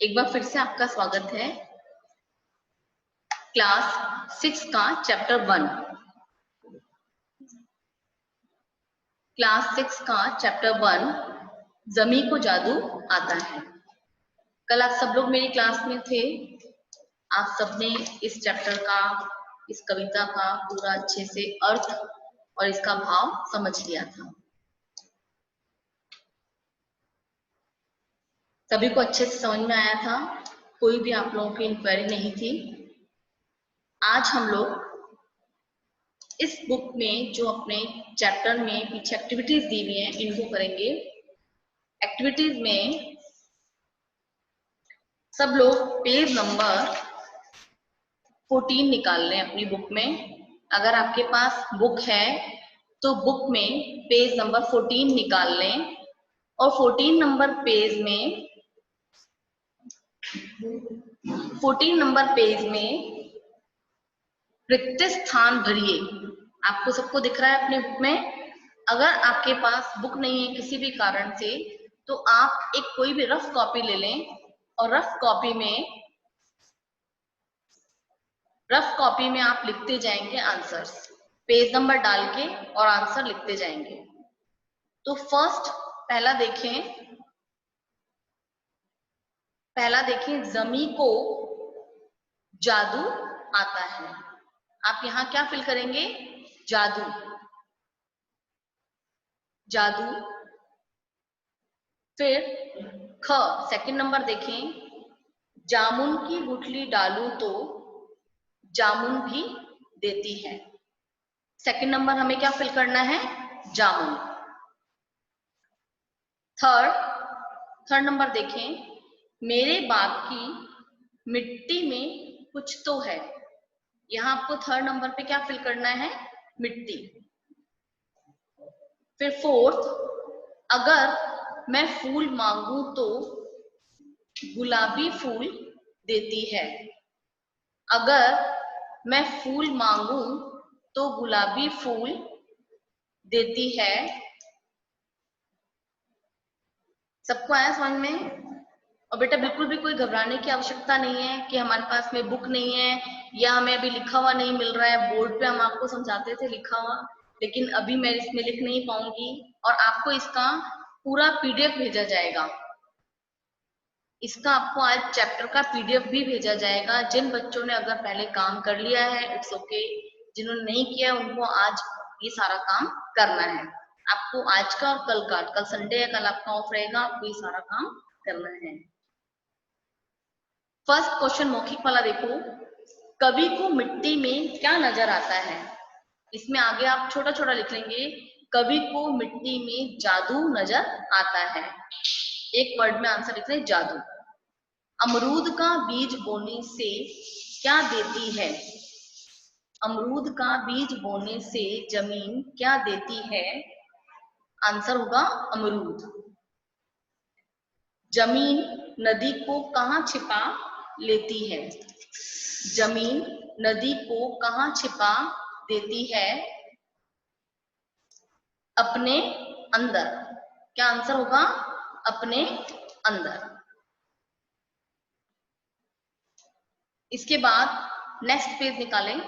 एक बार फिर से आपका स्वागत है क्लास 6 का चैप्टर 1। क्लास 6 का चैप्टर 1 जमी को जादू आता है। कल आप सब लोग मेरी क्लास में थे। आप सबने इस चैप्टर का, इस कविता का पूरा अच्छे से अर्थ और इसका भाव समझ लिया था। सभी को अच्छे से समझ में आया था, कोई भी आप लोगों की इंक्वायरी नहीं थी। आज हम लोग इस बुक में जो अपने चैप्टर में पीछे एक्टिविटीज दी हुई हैं इनको करेंगे। एक्टिविटीज में सब लोग पेज नंबर 14 निकाल लें अपनी बुक में। अगर आपके पास बुक है तो बुक में पेज नंबर 14 निकाल लें और 14 नंबर पेज में 14 नंबर पेज में रिक्त स्थान भरिए। आपको सबको दिख रहा है अपने बुक में। अगर आपके पास बुक नहीं है किसी भी कारण से तो आप एक कोई भी रफ कॉपी ले लें और रफ कॉपी में आप लिखते जाएंगे आंसर्स, पेज नंबर डाल के और आंसर लिखते जाएंगे। तो पहला देखें जमी को जादू आता है। आप यहाँ क्या फिल करेंगे? जादू। फिर सेकंड नंबर देखें, जामुन की गुठली डालूं तो जामुन भी देती है। सेकंड नंबर हमें क्या फिल करना है? जामुन। थर्ड नंबर देखें, मेरे बाग की मिट्टी में कुछ तो है। यहाँ आपको थर्ड नंबर पे क्या फिल करना है? मिट्टी। फिर फोर्थ, अगर मैं फूल मांगू तो गुलाबी फूल देती है। अगर मैं फूल मांगू तो गुलाबी फूल देती है। सबको आया समझ में? और बेटा बिल्कुल भी कोई घबराने की आवश्यकता नहीं है कि हमारे पास में बुक नहीं है या हमें अभी लिखा हुआ नहीं मिल रहा है। बोर्ड पे हम आपको समझाते थे लिखा हुआ, लेकिन अभी मैं इसमें लिख नहीं पाऊंगी और आपको इसका पूरा पीडीएफ भेजा जाएगा। इसका आपको आज चैप्टर का पीडीएफ भी भेजा जाएगा। जिन बच्चों ने अगर पहले काम कर लिया है इट्स ओके, जिन्होंने नहीं किया उनको आज ये सारा काम करना है। आपको आज का और कल संडे है, कल आपका ऑफ रहेगा, आपको ये सारा काम करना है। फर्स्ट क्वेश्चन मौखिक वाला देखो, कवि को मिट्टी में क्या नजर आता है? इसमें आगे आप छोटा छोटा लिख लेंगे, कवि को मिट्टी में जादू नजर आता है। एक वर्ड में आंसर लिख लें, जादू। अमरूद का बीज बोने से क्या देती है? अमरूद का बीज बोने से जमीन क्या देती है? आंसर होगा अमरूद। जमीन नदी को कहाँ छिपा लेती है? जमीन नदी को कहाँ छिपा देती है? अपने अंदर। क्या आंसर होगा? अपने अंदर। इसके बाद नेक्स्ट पेज निकालें।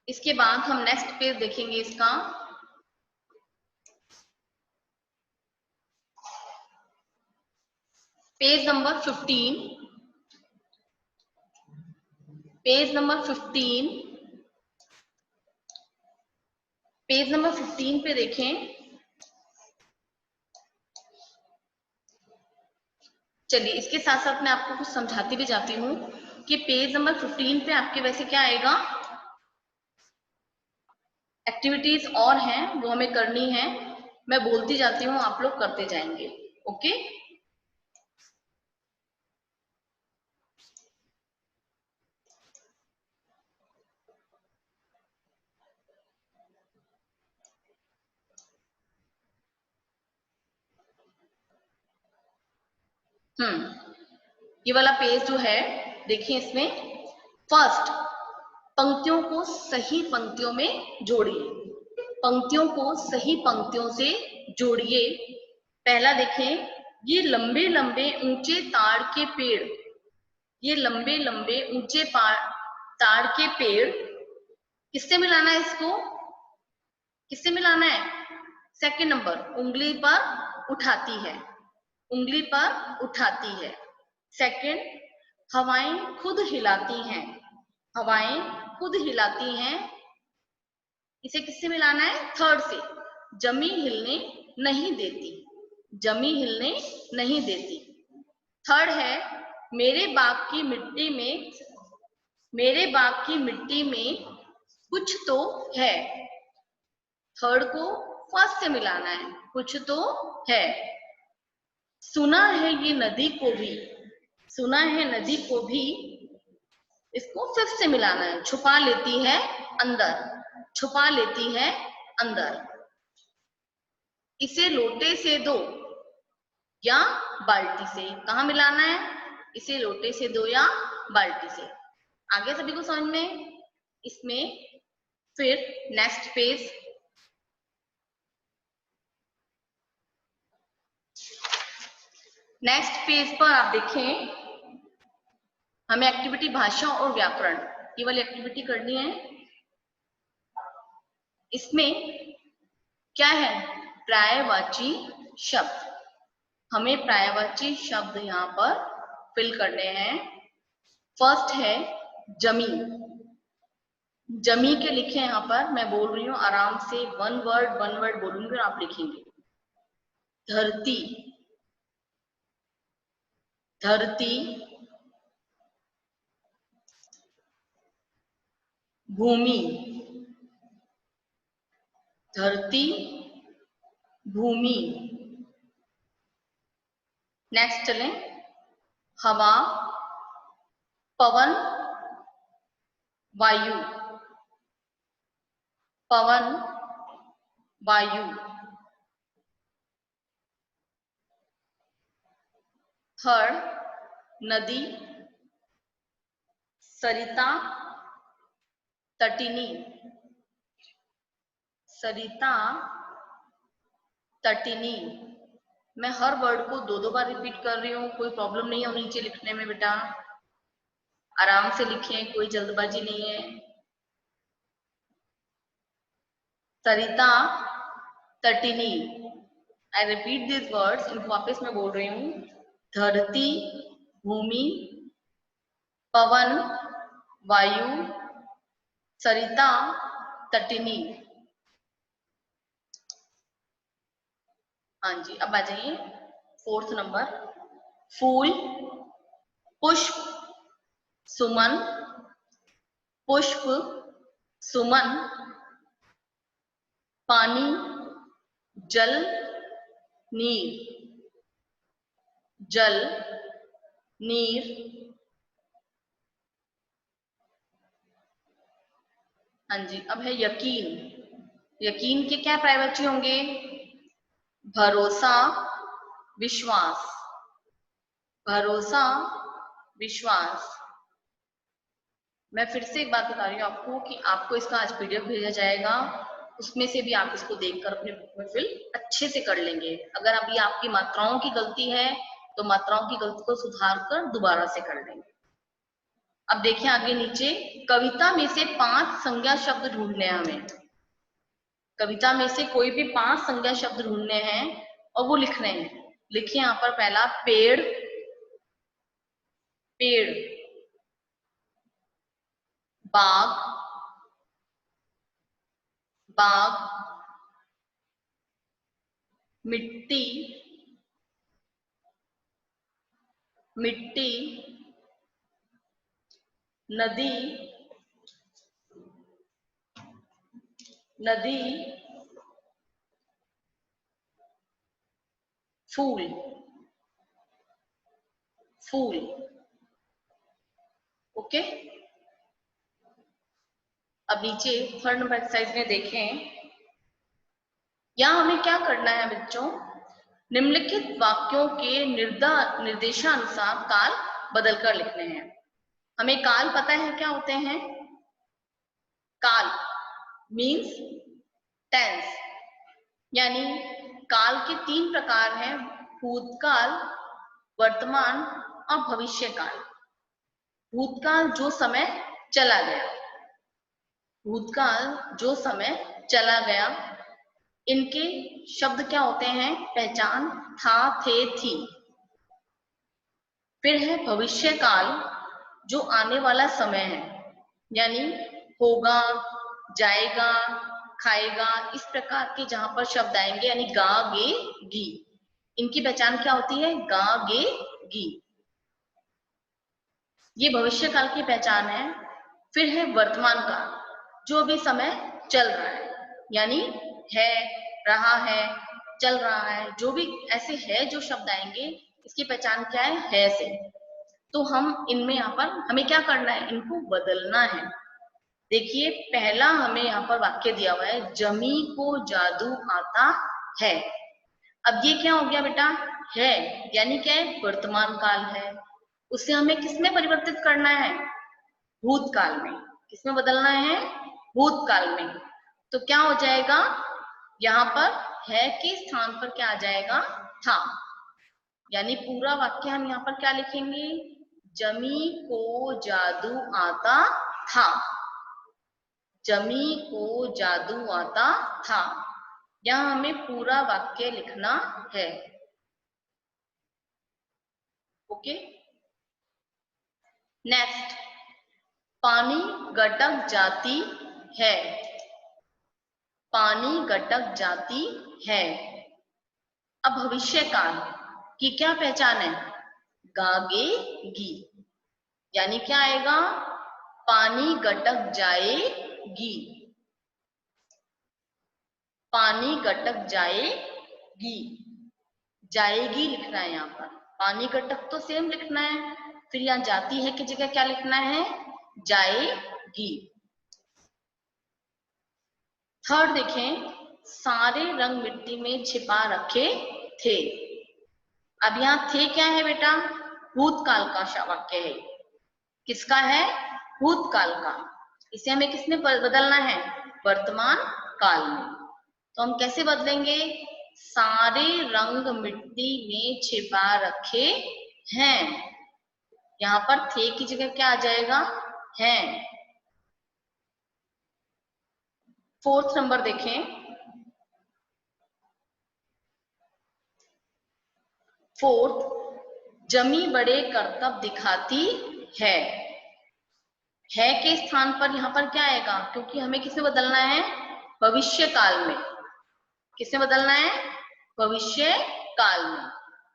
इसके बाद हम नेक्स्ट पेज देखेंगे इसका। Page number 15। पेज नंबर 15 पे देखें। चलिए इसके साथ साथ मैं आपको कुछ समझाती भी जाती हूँ कि पेज नंबर 15 पे आपके वैसे क्या आएगा, एक्टिविटीज और हैं वो हमें करनी है। मैं बोलती जाती हूँ, आप लोग करते जाएंगे। ओके? ये वाला पेज जो है देखिए, इसमें फर्स्ट पंक्तियों को सही पंक्तियों में जोड़िए, पंक्तियों को सही पंक्तियों से जोड़िए। पहला देखें, ये लंबे लंबे ऊंचे ताड़ के पेड़, ये लंबे लंबे ऊंचे ताड़ के पेड़, किससे मिलाना है इसको, किससे मिलाना है? सेकंड नंबर, उंगली पर उठाती है, उंगली पर उठाती है। सेकंड, हवाएं खुद हिलाती हैं, हवाएं खुद हिलाती हैं, इसे किससे मिलाना है? थर्ड से, जमी हिलने नहीं देती, जमी हिलने नहीं देती। थर्ड है, मेरे बाग की मिट्टी में, मेरे बाग की मिट्टी में कुछ तो है। थर्ड को फर्स्ट से मिलाना है, कुछ तो है। सुना है ये नदी को भी, सुना है नदी को भी, इसको फिफ्थ से मिलाना है, छुपा लेती है अंदर, छुपा लेती है अंदर। इसे लोटे से दो या बाल्टी से, कहाँ मिलाना है? इसे लोटे से दो या बाल्टी से। आगे सभी को समझ में? इसमें फिर नेक्स्ट पेज, नेक्स्ट पेज पर आप देखें, हमें एक्टिविटी भाषा और व्याकरण, ये वाली एक्टिविटी करनी है। इसमें क्या है? पर्यायवाची शब्द, हमें पर्यायवाची शब्द यहाँ पर फिल करने हैं। फर्स्ट है जमी, जमी के लिखे यहाँ पर, मैं बोल रही हूँ आराम से, वन वर्ड बोलूंगी और आप लिखेंगे। धरती, धरती, भूमि, धरती, भूमि। नेक्स्ट चलें, हवा, पवन, वायु, पवन, वायु। थर्ड, नदी, सरिता, तटिनी, सरिता, तटिनी। मैं हर वर्ड को दो दो बार रिपीट कर रही हूँ, कोई प्रॉब्लम नहीं है नीचे लिखने में बेटा, आराम से लिखें, कोई जल्दबाजी नहीं है। सरिता, तटिनी, आई रिपीट दिस वर्ड्स, इनको वापस मैं बोल रही हूँ। धरती, भूमि, पवन, वायु, सरिता, तटिनी। हाँ जी, अब आ जाइए फोर्थ नंबर, फूल, पुष्प, सुमन, पुष्प, सुमन, पानी, जल, नीर, जल, नीर। हाँ जी, अब है यकीन, यकीन के क्या पर्यायवाची होंगे? भरोसा, विश्वास, भरोसा, विश्वास। मैं फिर से एक बात बता रही हूँ आपको कि आपको इसका आज पीडीएफ भेजा जाएगा, उसमें से भी आप इसको देखकर अपने बुक में फिल अच्छे से कर लेंगे। अगर अभी आपकी मात्राओं की गलती है तो मात्राओं की गलती को सुधार कर दोबारा से कर लेंगे। अब देखिए आगे नीचे, कविता में से 5 संज्ञा शब्द ढूंढने हैं हमें, कविता में से कोई भी 5 संज्ञा शब्द ढूंढने हैं और वो लिखने हैं। लिखिए यहाँ पर, पहला पेड़, पेड़, बाग, बाग, मिट्टी, मिट्टी, नदी, नदी, फूल, फूल। ओके, अब नीचे थर्ड नंबर एक्सरसाइज में देखें, यहां हमें क्या करना है बच्चों? निम्नलिखित वाक्यों के निर्देशानुसार काल बदलकर लिखने हैं। हमें काल पता है क्या होते हैं? मीन्स टेंस, यानी काल के 3 प्रकार हैं, भूतकाल, वर्तमान और भविष्य काल। भूतकाल जो समय चला गया, भूतकाल जो समय चला गया, इनके शब्द क्या होते हैं? पहचान, था, थे, थी। फिर है भविष्य काल, जो आने वाला समय है, यानी होगा, जाएगा, खाएगा, इस प्रकार के जहां पर शब्द आएंगे, यानी गा, गे, गी, इनकी पहचान क्या होती है? गा, गे, गी। ये भविष्य काल की पहचान है। फिर है वर्तमान काल, जो भी समय चल रहा है, यानी है, रहा है, चल रहा है, जो भी ऐसे है जो शब्द आएंगे, इसकी पहचान क्या है से। तो हम इनमें यहाँ पर हमें क्या करना है? इनको बदलना है। देखिए पहला हमें यहाँ पर वाक्य दिया हुआ है, जमी को जादू आता है। अब ये क्या हो गया बेटा? है, यानी क्या है? वर्तमान काल है। उसे हमें किसमें परिवर्तित करना है? भूतकाल में। किसमें बदलना है? भूतकाल में। तो क्या हो जाएगा? यहाँ पर है के स्थान पर क्या आ जाएगा? था। यानी पूरा वाक्य हम यहाँ पर क्या लिखेंगे? जमी को जादू आता था। जमी को जादू आता था। यहाँ हमें पूरा वाक्य लिखना है। ओके, नेक्स्ट, पानी गटक जाती है। पानी गटक जाती है। अब भविष्य काल की क्या पहचान है? गागे गी, यानी क्या आएगा? पानी गटक जाएगी। पानी गटक जाएगी, जाएगी लिखना है यहाँ पर। पानी गटक तो सेम लिखना है, फिर यहाँ जाती है की जगह क्या लिखना है? जाएगी। थर्ड देखें, सारे रंग मिट्टी में छिपा रखे थे। अब यहाँ थे क्या है बेटा? भूतकाल का वाक्य है। किसका है? भूतकाल का। इसे हमें किसमें बदलना है? वर्तमान काल में। तो हम कैसे बदलेंगे? सारे रंग मिट्टी में छिपा रखे हैं। यहाँ पर थे की जगह क्या आ जाएगा? हैं। फोर्थ नंबर देखें, फोर्थ, जमी बड़े करतब दिखाती है। है के स्थान पर यहाँ पर क्या आएगा? क्योंकि हमें किसमें बदलना है? भविष्य काल में। किसमें बदलना है? भविष्य काल में।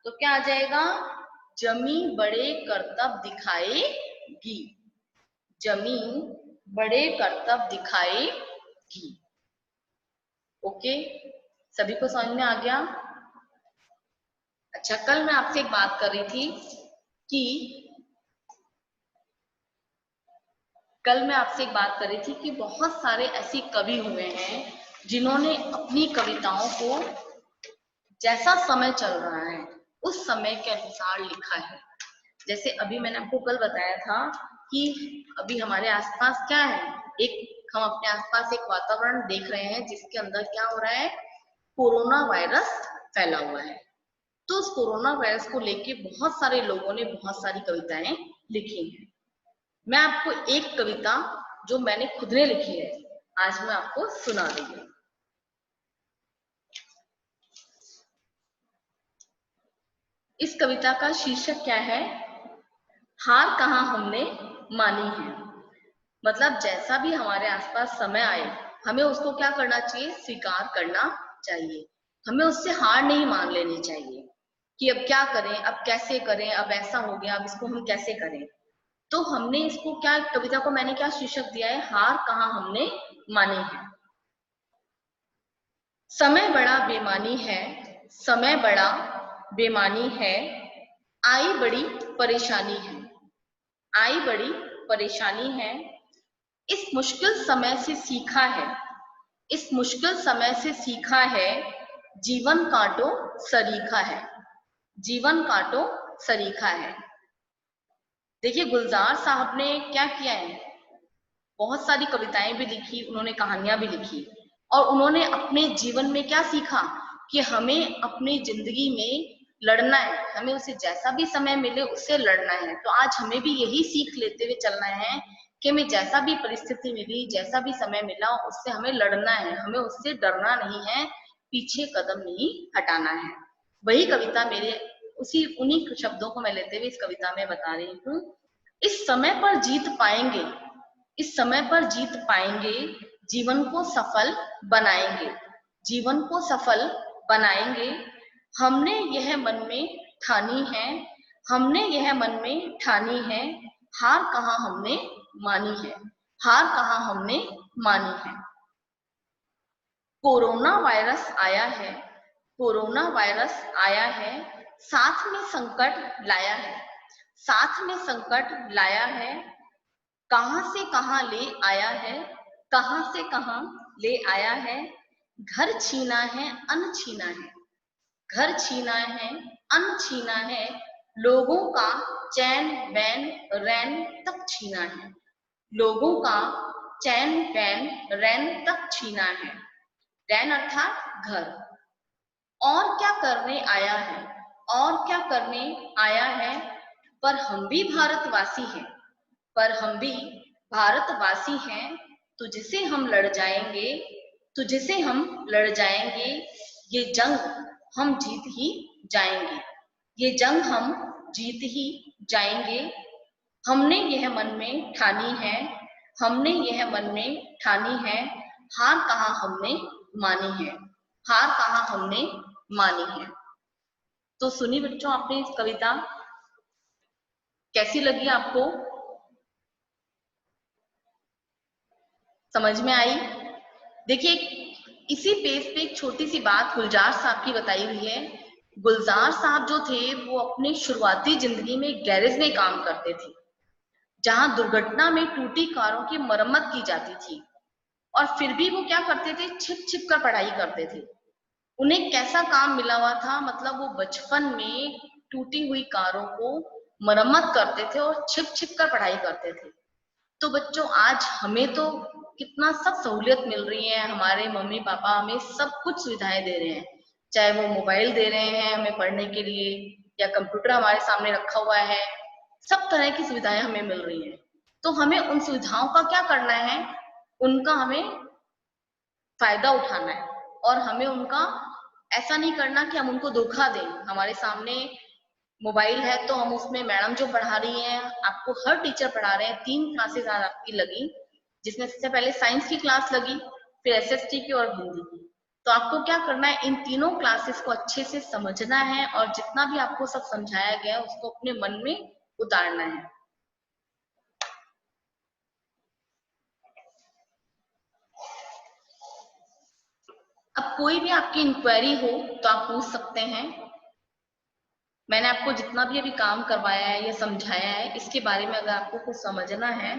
तो क्या आ जाएगा? जमी बड़े करतब दिखाएगी। जमी बड़े करतब दिखाएगी। ओके, सभी को समझ में आ गया? अच्छा, कल मैं आपसे एक बात कर रही थी कि बहुत सारे ऐसे कवि हुए हैं जिन्होंने अपनी कविताओं को जैसा समय चल रहा है उस समय के अनुसार लिखा है। जैसे अभी मैंने आपको कल बताया था कि अभी हमारे आसपास क्या है, हम अपने आसपास एक वातावरण देख रहे हैं जिसके अंदर क्या हो रहा है? कोरोना वायरस फैला हुआ है। तो उस कोरोना वायरस को लेके बहुत सारे लोगों ने बहुत सारी कविताएं लिखी हैं। मैं आपको एक कविता जो मैंने खुद ने लिखी है आज मैं आपको सुना रही हूँ। इस कविता का शीर्षक क्या है? हार कहाँ हमने मानी है। मतलब जैसा भी हमारे आसपास समय आए, हमें उसको क्या करना चाहिए? स्वीकार करना चाहिए। हमें उससे हार नहीं मान लेनी चाहिए कि अब क्या करें, अब कैसे करें, अब ऐसा हो गया, अब इसको हम कैसे करें। तो हमने इसको क्या, कविता को मैंने क्या शीर्षक दिया है? हार कहाँ हमने मानी है। समय बड़ा बेमानी है, समय बड़ा बेमानी है, आई बड़ी परेशानी है, आई बड़ी परेशानी है, इस मुश्किल समय से सीखा है, इस मुश्किल समय से सीखा है, जीवन काटो सरीखा है, जीवन काटो सरीखा है। देखिए गुलजार साहब ने क्या किया है? बहुत सारी कविताएं भी लिखी, उन्होंने कहानियां भी लिखी, और उन्होंने अपने जीवन में क्या सीखा कि हमें अपनी जिंदगी में लड़ना है, हमें उसे जैसा भी समय मिले उससे लड़ना है। तो आज हमें भी यही सीख लेते हुए चलना है कि हमें जैसा भी परिस्थिति मिली, जैसा भी समय मिला, उससे हमें लड़ना है, हमें उससे डरना नहीं है, पीछे कदम नहीं हटाना है। वही कविता मेरे उन्हीं शब्दों को मैं लेते हुए इस कविता में बता रही हूँ। इस समय पर जीत पाएंगे, इस समय पर जीत पाएंगे, जीवन को सफल बनाएंगे, जीवन को सफल बनाएंगे। हमने यह मन में ठानी है, हमने यह मन में ठानी है, हार कहाँ हमने मानी है, हार कहाँ हमने मानी है। कोरोना वायरस आया है, कोरोना वायरस आया है, साथ में संकट लाया है, साथ में संकट लाया है। कहां से कहां ले आया है, कहां से कहां ले आया है। घर छीना है, अन्न छीना है, घर छीना है, अन्न छीना है। लोगों का चैन वैन रैन तक छीना है, लोगों का चैन वैन रैन तक छीना है। रैन अर्थात घर। और क्या करने आया है, और क्या करने आया है। पर हम भी भारतवासी हैं, पर हम भी भारतवासी हैं। तुझसे हम लड़ जाएंगे, तुझसे हम लड़ जाएंगे। ये जंग हम जीत ही जाएंगे, ये जंग हम जीत ही जाएंगे। हमने यह मन में ठानी है, हमने यह मन में ठानी है। हार कहाँ हमने मानी है, हार कहाँ हमने मानी है। तो सुनी बच्चों आपने इस कविता, कैसी लगी आपको, समझ में आई? देखिए इसी पेज पे एक छोटी सी बात गुलजार साहब की बताई हुई है। गुलजार साहब जो थे वो अपनी शुरुआती जिंदगी में गैरेज में काम करते थे, जहां दुर्घटना में टूटी कारों की मरम्मत की जाती थी, और फिर भी वो क्या करते थे, छिप छिप कर पढ़ाई करते थे। उन्हें कैसा काम मिला हुआ था, मतलब वो बचपन में टूटी हुई कारों को मरम्मत करते थे और छिप छिप कर पढ़ाई करते थे। तो बच्चों आज हमें तो कितना सब सहूलियत मिल रही है, हमारे मम्मी पापा हमें सब कुछ सुविधाएं दे रहे हैं, चाहे वो मोबाइल दे रहे हैं हमें पढ़ने के लिए, या कंप्यूटर हमारे सामने रखा हुआ है, सब तरह की सुविधाएं हमें मिल रही हैं। तो हमें उन सुविधाओं का क्या करना है, उनका हमें फायदा उठाना है, और हमें उनका ऐसा नहीं करना कि हम उनको धोखा दें। हमारे सामने मोबाइल है तो हम उसमें मैडम जो पढ़ा रही हैं, आपको हर टीचर पढ़ा रहे हैं, 3 क्लासेस आज आपकी लगी, जिसमें सबसे पहले साइंस की क्लास लगी, फिर एसएसटी की और हिंदी की। तो आपको क्या करना है, इन तीनों क्लासेस को अच्छे से समझना है, और जितना भी आपको सब समझाया गया है उसको अपने मन में उतारना है। अब कोई भी आपकी इंक्वायरी हो तो आप पूछ सकते हैं। मैंने आपको जितना भी अभी काम करवाया है या समझाया है, इसके बारे में अगर आपको कुछ समझना है